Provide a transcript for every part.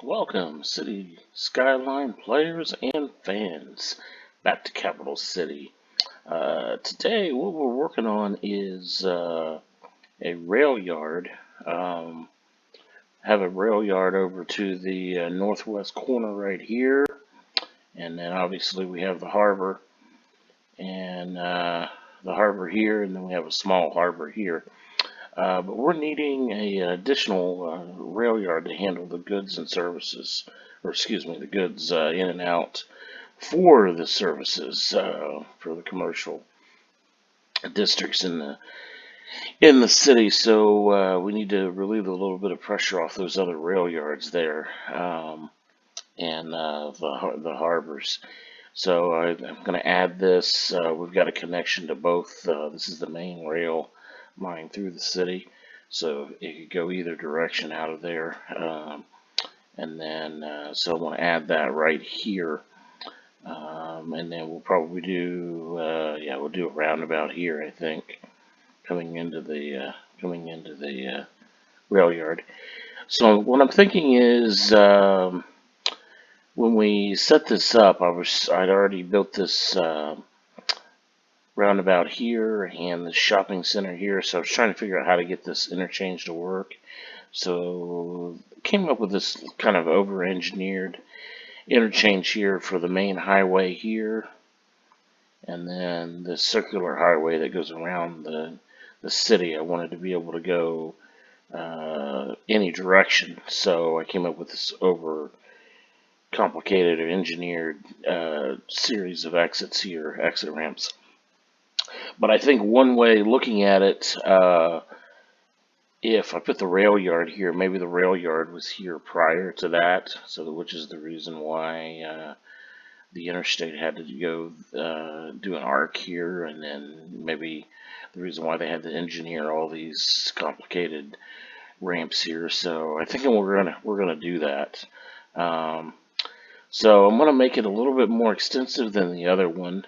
Welcome, City Skyline players and fans, back to Capital City. Today, what we're working on is a rail yard. Have a rail yard over to the northwest corner right here, and then obviously we have the harbor and the harbor here, and then we have a small harbor here. But we're needing an additional rail yard to handle the goods and services, or excuse me, the goods in and out for the services for the commercial districts in the city. So we need to relieve a little bit of pressure off those other rail yards there and the harbors. So I'm going to add this. We've got a connection to both. This is the main rail line through the city, so it could go either direction out of there. And then, so I want to add that right here. And then we'll probably do, we'll do a roundabout here, I think, coming into the rail yard. So what I'm thinking is, when we set this up, I'd already built this roundabout here and the shopping center here, so I was trying to figure out how to get this interchange to work. So came up with this kind of over-engineered interchange here for the main highway here, and then the circular highway that goes around the city. I wanted to be able to go any direction, so I came up with this complicated or engineered series of exits here, exit ramps. But I think one way looking at it, if I put the rail yard here, maybe the rail yard was here prior to that, so which is the reason why the interstate had to go do an arc here, and then maybe the reason why they had to engineer all these complicated ramps here. So I think we're gonna do that. So I'm gonna make it a little bit more extensive than the other one.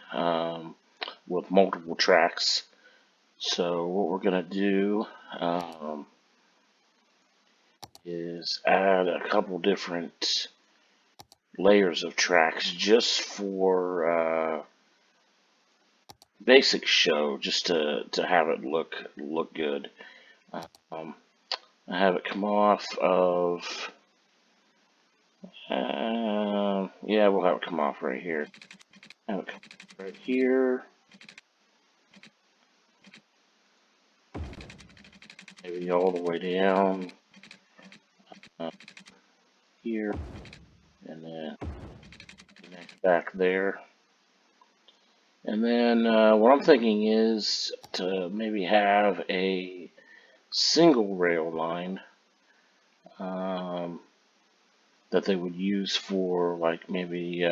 With multiple tracks. So what we're going to do is add a couple different layers of tracks just for basic show, just to have it look good. I have it come off of, we'll have it come off right here. Have it come off right here. Maybe all the way down here, and then connect back there. And then what I'm thinking is to maybe have a single rail line that they would use for, like, maybe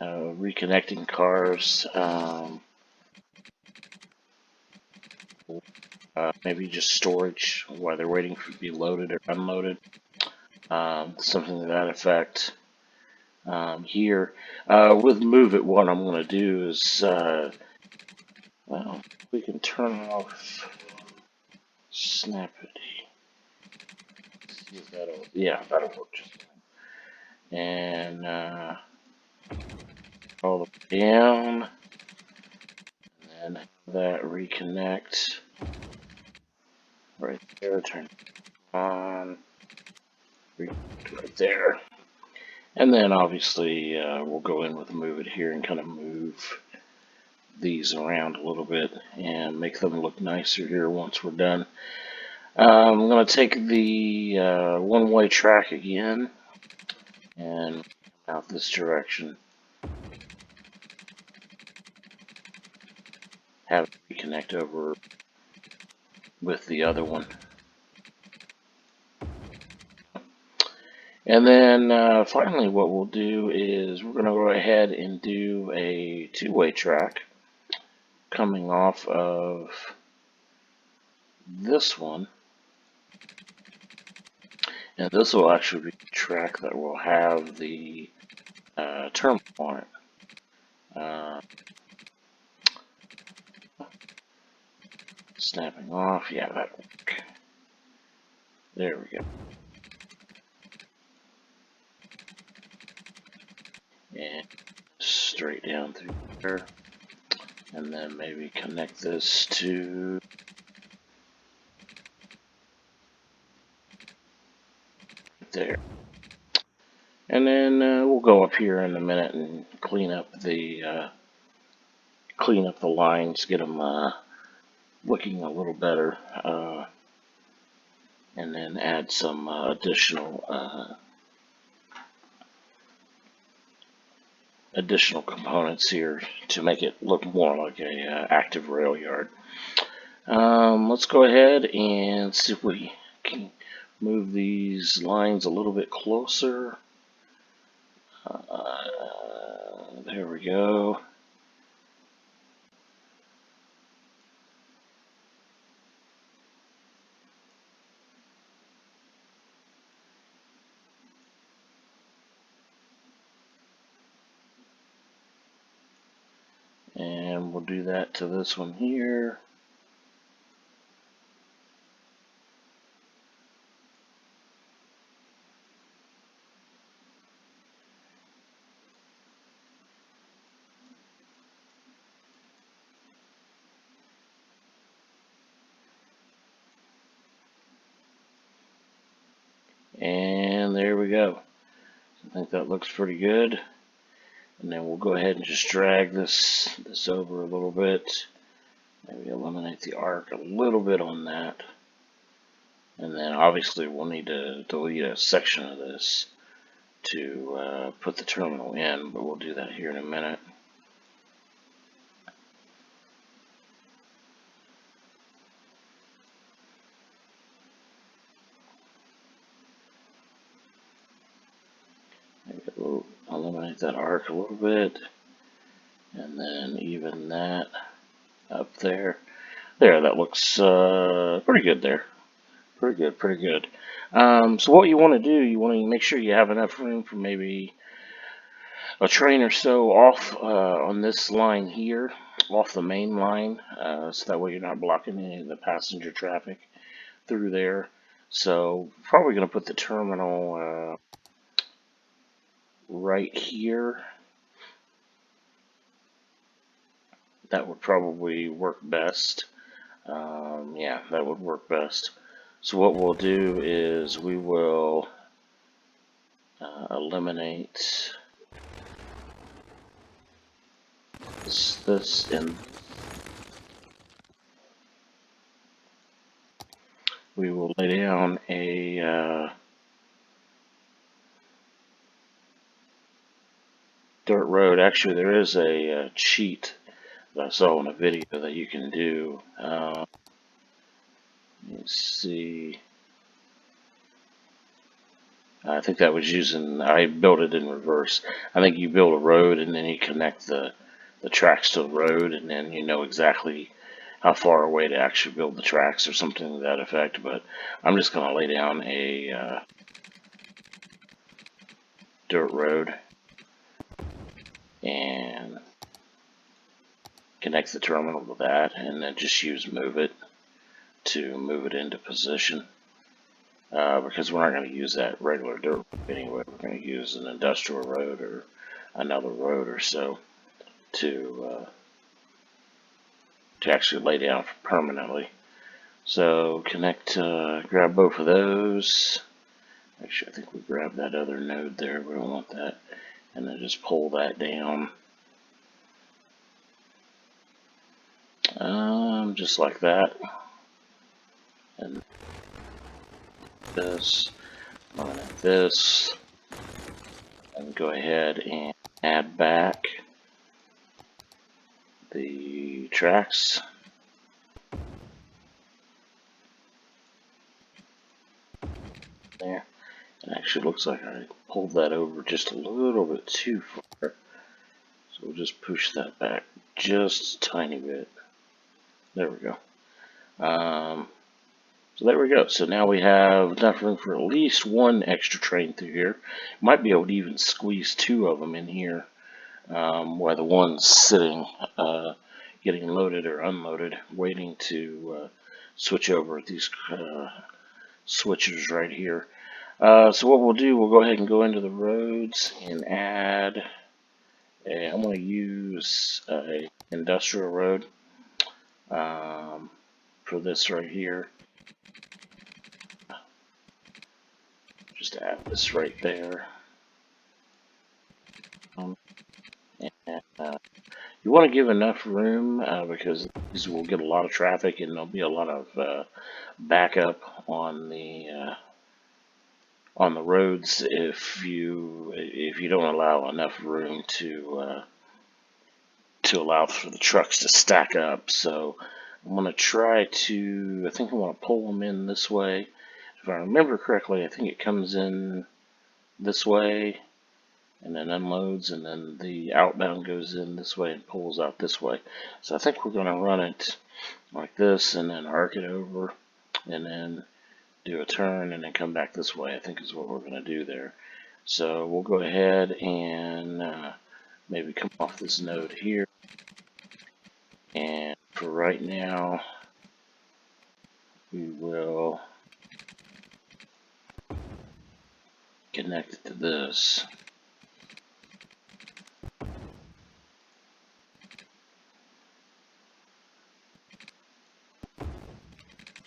reconnecting cars. Maybe just storage while they're waiting to be loaded or unloaded, something to that effect. Here, with Move It, what I'm going to do is, we can turn off Snap It. See if that'll work just fine. And all the way down, and then have that reconnect right there, turn it on, reconnect right there. And then obviously we'll go in with Move It here and kind of move these around a little bit and make them look nicer here once we're done. I'm going to take the one-way track again and come out this direction. Have it reconnect over with the other one. And then finally what we'll do is we're going to go ahead and do a two-way track coming off of this one. And this will actually be the track that will have the terminal on it. Snapping off, yeah, that'll work. There we go. and straight down through there, and then maybe connect this to there. And then we'll go up here in a minute and clean up the lines, get them looking a little better, and then add some additional components here to make it look more like a active rail yard. Let's go ahead and see if we can move these lines a little bit closer. There we go. And we'll do that to this one here. And there we go. I think that looks pretty good. And then we'll go ahead and just drag this over a little bit. Maybe eliminate the arc a little bit on that. And then obviously we'll need to delete a section of this to put the terminal in, but we'll do that here in a minute. Maybe we'll eliminate that arc a little bit, and then even that up there. There, that looks pretty good there. Pretty good, pretty good. So what you want to do, you want to make sure you have enough room for maybe a train or so off on this line here, off the main line, so that way you're not blocking any of the passenger traffic through there. So probably going to put the terminal right here. That would probably work best. Yeah, that would work best. So what we'll do is we will eliminate this, and we will lay down a dirt road. Actually, there is a cheat that I saw in a video that you can do. Let's see. I think that was using, I built it in reverse. I think you build a road and then you connect the tracks to the road, and then you know exactly how far away to actually build the tracks or something to that effect. But I'm just going to lay down a dirt road and connect the terminal to that, and then just use move it to move it into position. Because we're not going to use that regular dirt road anyway. We're going to use an industrial road or another road or so to actually lay down permanently. So connect, grab both of those. Actually, I think we grabbed that other node there. We don't want that. And then just pull that down. Just like that. And this, like this. And go ahead and add back the tracks. There. It actually looks like I pulled that over just a little bit too far. So we'll just push that back just a tiny bit. There we go. So there we go. So now we have enough room for at least one extra train through here. Might be able to even squeeze two of them in here, while the one's sitting, getting loaded or unloaded, waiting to switch over at these switchers right here. So what we'll do, we'll go ahead and go into the roads and add Okay, I'm going to use a industrial road um, for this right here. Just add this right there. And you want to give enough room because these will get a lot of traffic and there'll be a lot of backup on the roads if you don't allow enough room to allow for the trucks to stack up. So I'm going to try to, I think I want to pull them in this way. If I remember correctly, I think it comes in this way and then unloads, and then the outbound goes in this way and pulls out this way. So I think we're going to run it like this and then arc it over and then do a turn and then come back this way, I think is what we're going to do there. So we'll go ahead and maybe come off this node here. And for right now, we will connect it to this.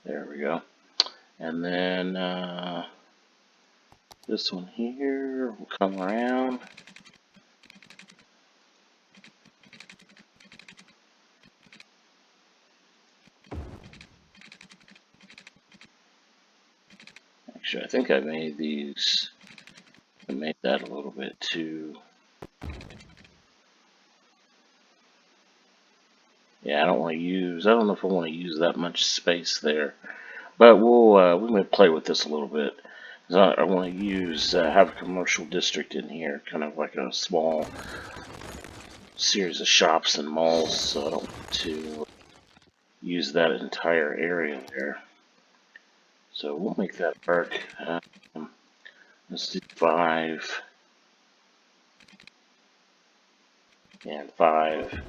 There we go. And then this one here will come around. Actually, I think I made these, I made that a little bit too. Yeah, I don't know if I want to use that much space there. But we may play with this a little bit. I want to have a commercial district in here, kind of like a small series of shops and malls, so I don't want to use that entire area there. So we'll make that work. Let's do 5 and 5.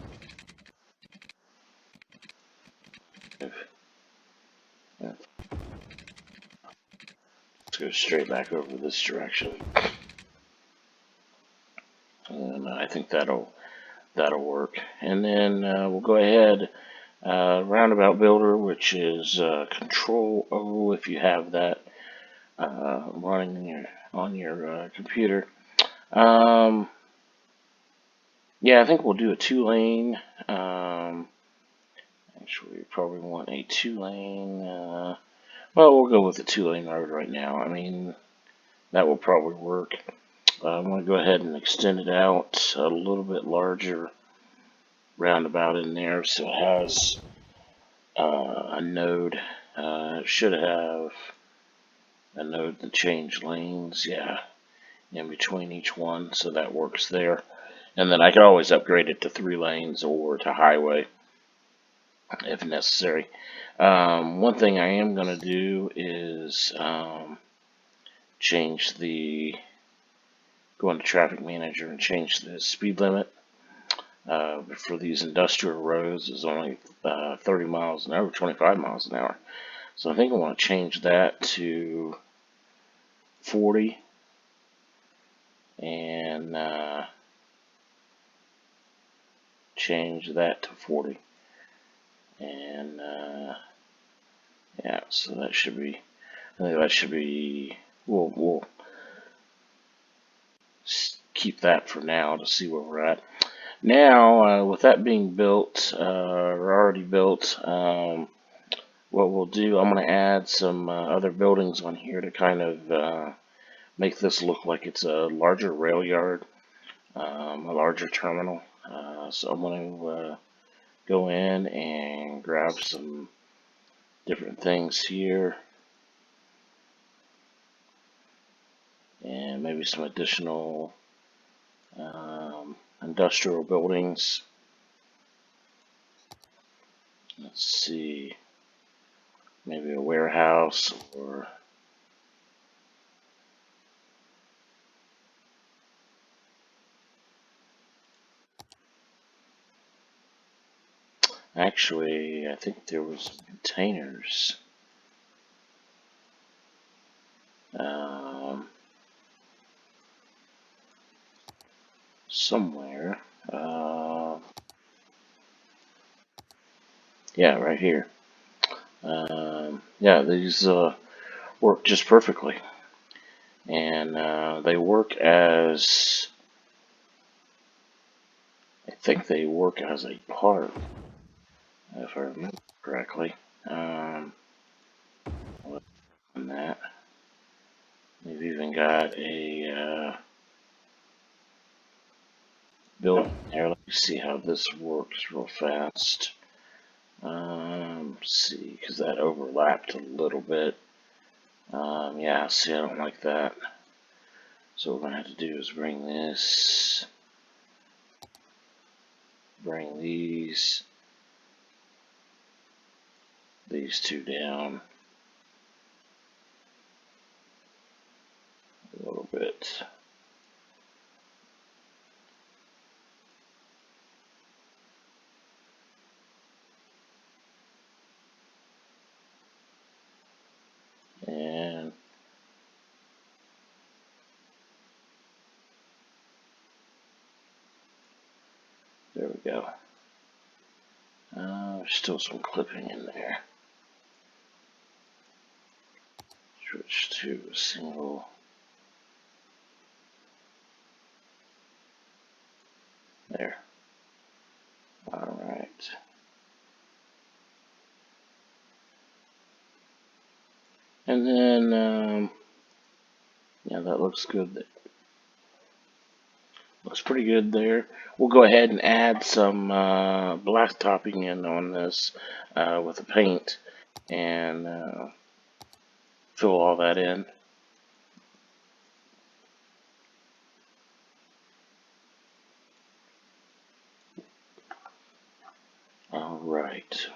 Let's go straight back over this direction. And I think that'll work. And then we'll go ahead, Roundabout Builder, which is Control O if you have that running on your computer. Yeah, I think we'll do a 2-lane. Actually, we probably want a 2-lane. Well, we'll go with the 2-lane road right now. I mean, that will probably work. I'm going to go ahead and extend it out a little bit larger roundabout in there so it has a node. It should have a node to change lanes, yeah, in between each one, so that works there. And then I could always upgrade it to 3 lanes or to highway if necessary. One thing I am going to do is go into Traffic Manager and change the speed limit. For these industrial roads is only 30 miles an hour, 25 miles an hour. So I think I want to change that to 40 and change that to 40. And yeah, so that should be, I think that should be, we'll keep that for now to see where we're at. Now, with that being built, or already built, what we'll do, I'm going to add some other buildings on here to kind of make this look like it's a larger rail yard, a larger terminal. So I'm going to go in and grab some different things here and maybe some additional industrial buildings. Let's see, maybe a warehouse or actually I think there was some containers somewhere. Yeah, right here. Yeah, these work just perfectly. And they work as, I think they work as a part, if I remember correctly. On that, they've even got a build there. Let me see how this works real fast. See, because that overlapped a little bit. Yeah, see, I don't like that. So what we're going to have to do is bring these two down a little bit. And there we go. There's still some clipping in there. Switch to a single. There. Alright. And then, yeah, that looks good. Looks pretty good there. We'll go ahead and add some black topping in on this with the paint and fill all that in. Alright.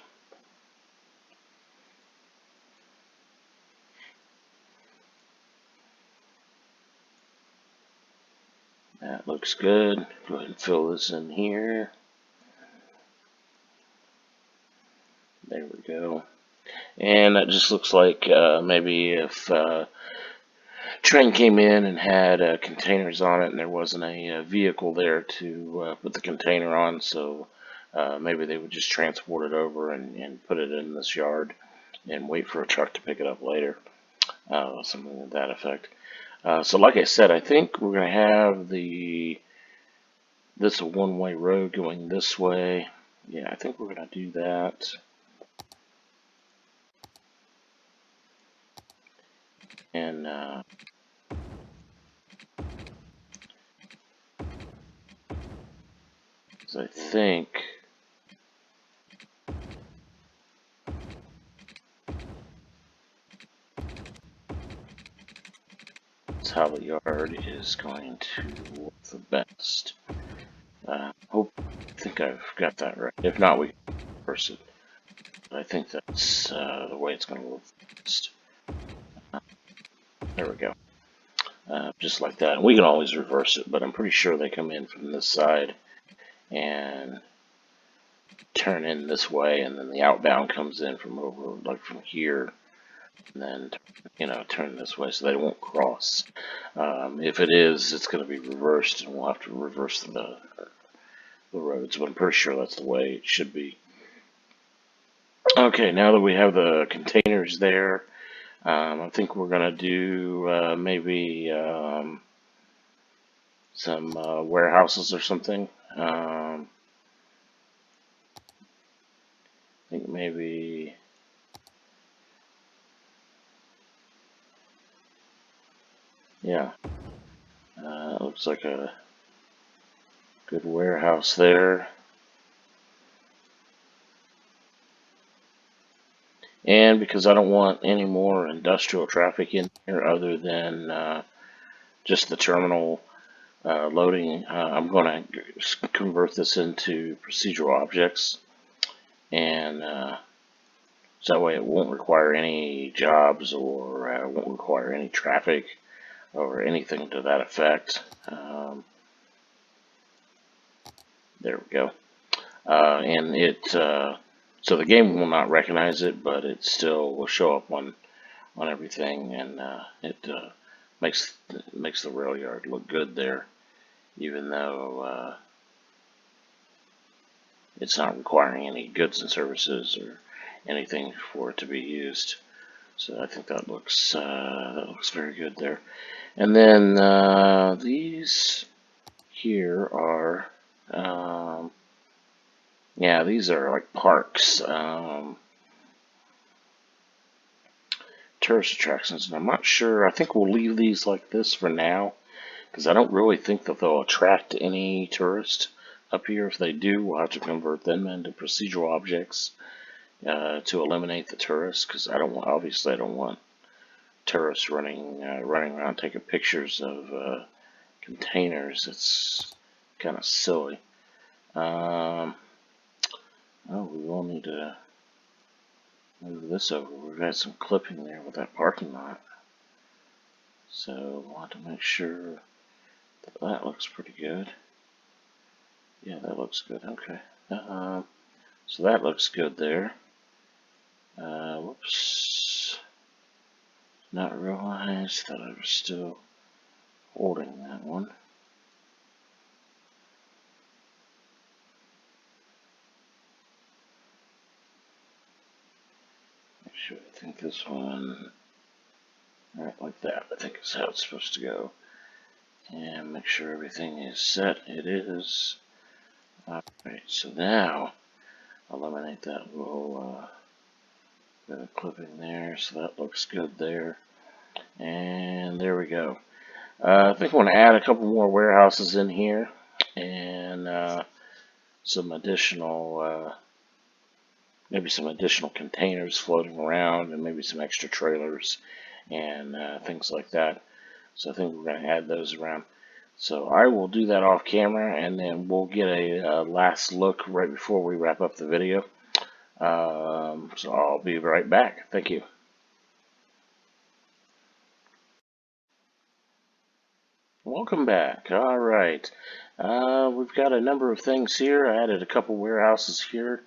That looks good. Go ahead and fill this in here. There we go. And that just looks like maybe if train came in and had containers on it and there wasn't a vehicle there to put the container on, so maybe they would just transport it over and put it in this yard and wait for a truck to pick it up later. Something to that effect. So like I said, I think we're going to have this a one-way road going this way. Yeah, I think we're going to do that. And I think that's how the yard is going to work the best. I think I've got that right. If not, we can reverse it. But I think that's the way it's going to work best. There we go. Just like that. We can always reverse it, but I'm pretty sure they come in from this side and turn in this way, and then the outbound comes in from over, like from here, and then, you know, turn this way so they won't cross. If it is, it's going to be reversed, and we'll have to reverse the roads, but I'm pretty sure that's the way it should be. Okay, now that we have the containers there, I think we're going to do maybe some warehouses or something. I think maybe, yeah, looks like a good warehouse there. And because I don't want any more industrial traffic in here other than just the terminal loading, I'm going to convert this into procedural objects, and so that way it won't require any jobs or won't require any traffic or anything to that effect. There we go. And so the game will not recognize it, but it still will show up on everything, and it makes the rail yard look good there, even though it's not requiring any goods and services or anything for it to be used. So I think that looks very good there. And then these here are, yeah, these are like parks, tourist attractions, and I'm not sure. I think we'll leave these like this for now because I don't really think that they'll attract any tourists up here. If they do, we'll have to convert them into procedural objects to eliminate the tourists, because obviously I don't want tourists running around taking pictures of containers. It's kind of silly. Oh, we will need to move this over. We've got some clipping there with that parking lot, so I want to make sure that that looks pretty good. Yeah, that looks good. Okay. So that looks good there. Whoops. Not realized that I was still holding that one. Make sure, I think this one, right like that, I think is how it's supposed to go. And make sure everything is set. It is. Alright, so now, eliminate that little bit of clipping there, so that looks good there. And there we go. I think I want to add a couple more warehouses in here, and some additional, maybe some additional containers floating around, and maybe some extra trailers and things like that. So I think we're going to add those around. So I will do that off camera, and then we'll get a last look right before we wrap up the video. So I'll be right back. Thank you. Welcome back. All right. We've got a number of things here. I added a couple warehouses here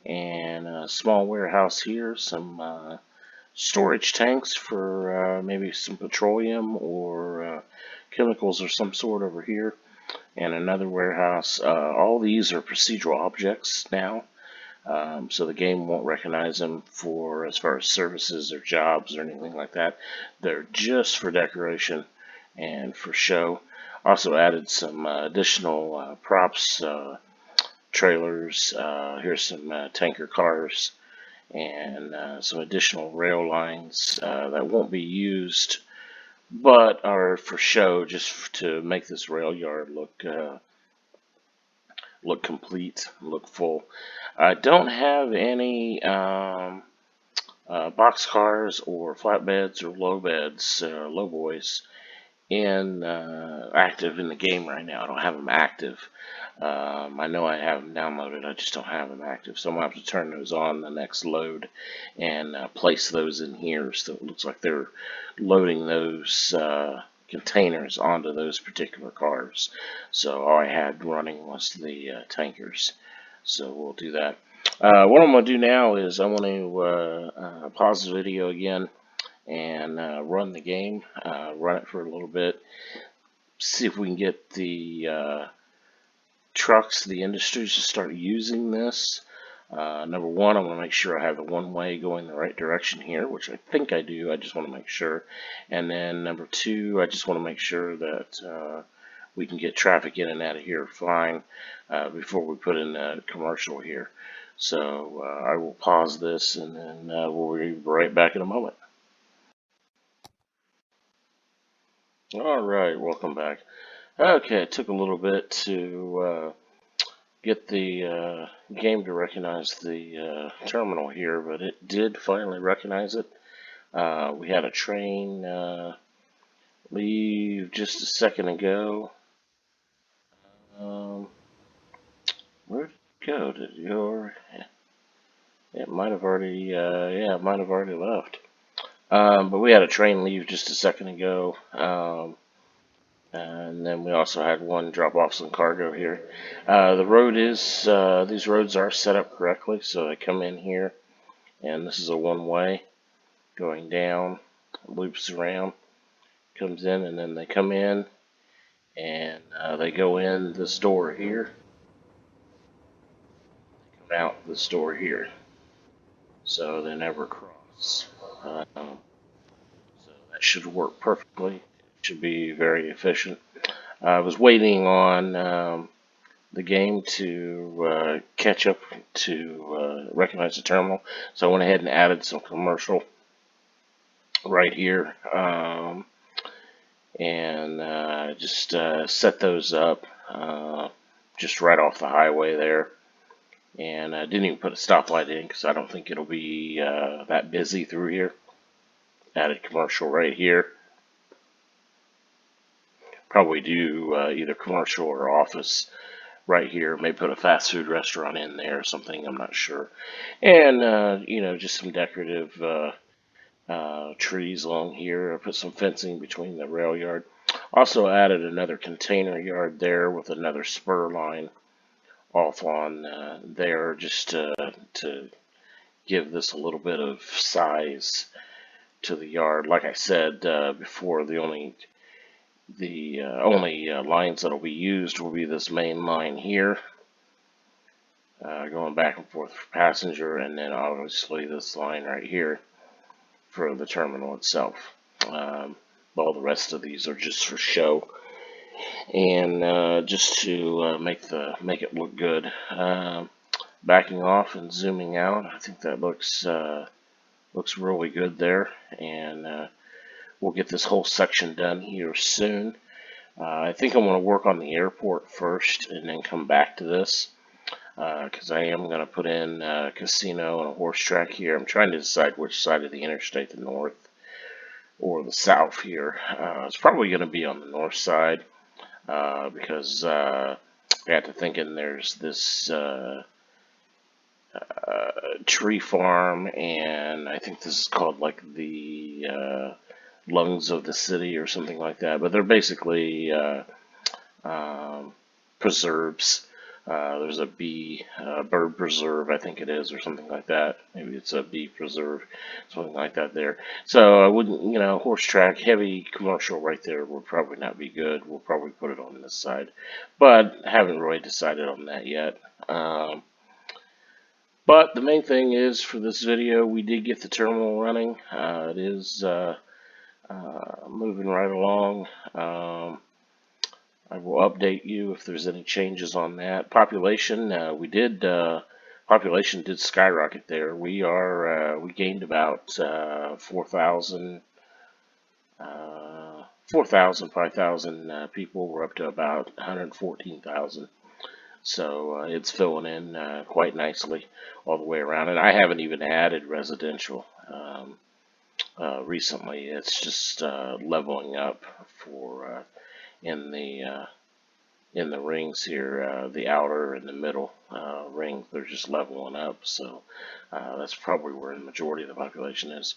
and a small warehouse here, some storage tanks for maybe some petroleum or chemicals or some sort over here, and another warehouse. All these are procedural objects now, so the game won't recognize them for as far as services or jobs or anything like that. They're just for decoration and for show. Also added some additional props, trailers. Here's some tanker cars and some additional rail lines that won't be used, but are for show, just to make this rail yard look complete, look full. I don't have any box cars or flatbeds or low boys in active in the game right now. I don't have them active. I know I have them downloaded, I just don't have them active. So I'm going to have to turn those on the next load and place those in here, so it looks like they're loading those containers onto those particular cars. So all I had running was the tankers. So we'll do that. What I'm going to do now is I want to pause the video again and run the game, run it for a little bit, see if we can get the trucks, the industries to start using this. Number one, I want to make sure I have the one-way going the right direction here, which I think I do. I just want to make sure. And then number two, I just want to make sure that we can get traffic in and out of here fine before we put in a commercial here. So I will pause this, and then we'll be right back in a moment. All right, welcome back. Okay, it took a little bit to get the game to recognize the terminal here, but it did finally recognize it. We had a train leave just a second ago. Um, where did it go? Did your it might have already yeah, it might have already left. But we had a train leave just a second ago. And then we also had one drop off some cargo here. The road is, these roads are set up correctly, so they come in here, and this is a one-way going down, loops around, comes in, and then they come in, and they go in this door here. mount this door here, so they never cross. So that should work perfectly. It should be very efficient. I was waiting on the game to catch up to recognize the terminal, so I went ahead and added some commercial right here, and just set those up just right off the highway there. And I didn't even put a stoplight in because I don't think it'll be that busy through here. Added commercial right here. Probably do either commercial or office right here. Maybe put a fast food restaurant in there or something. I'm not sure. And just some decorative trees along here. I put some fencing between the rail yard. Also added another container yard there with another spur line off on there, just to give this a little bit of size to the yard. Like I said before, the only lines that'll be used will be this main line here, going back and forth for passenger, and then obviously this line right here for the terminal itself. All the rest of these are just for show and just to make it look good. Backing off and zooming out, I think that looks really good there, and we'll get this whole section done here soon. I think I'm going to work on the airport first and then come back to this, because I am going to put in a casino and a horse track here. I'm trying to decide which side of the interstate, the north or the south here. It's probably going to be on the north side, because I got to thinking there's this tree farm, and I think this is called like the lungs of the city or something like that. But they're basically preserves. There's a bird preserve, I think it is, or something like that. Maybe it's a bee preserve, something like that there. So I wouldn't, horse track, heavy commercial right there would probably not be good. We'll probably put it on this side, but I haven't really decided on that yet. But the main thing is, for this video, we did get the terminal running. It is moving right along. I will update you if there's any changes on that. Population, population did skyrocket there. We gained about 4,000, 5,000 people. We're up to about 114,000. So it's filling in quite nicely all the way around. And I haven't even added residential recently. It's just leveling up for in the rings here, the outer and the middle ring. They're just leveling up. So that's probably where the majority of the population is.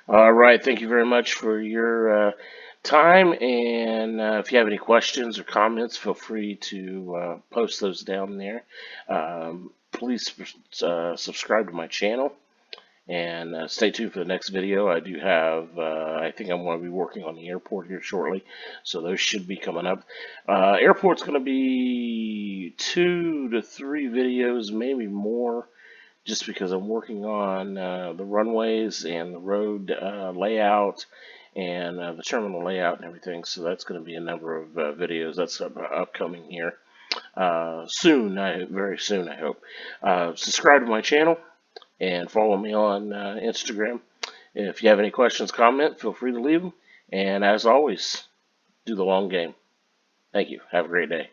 All right. Thank you very much for your time, and if you have any questions or comments, feel free to post those down there. Please subscribe to my channel, and stay tuned for the next video. I do have, I think I'm going to be working on the airport here shortly, so those should be coming up. Airport's going to be 2 to 3 videos, maybe more, just because I'm working on the runways and the road layout and the terminal layout and everything. So that's going to be a number of videos that's upcoming here soon, very soon, I hope. Subscribe to my channel and follow me on Instagram. If you have any questions, comment, feel free to leave them. And as always, do the long game. Thank you. Have a great day.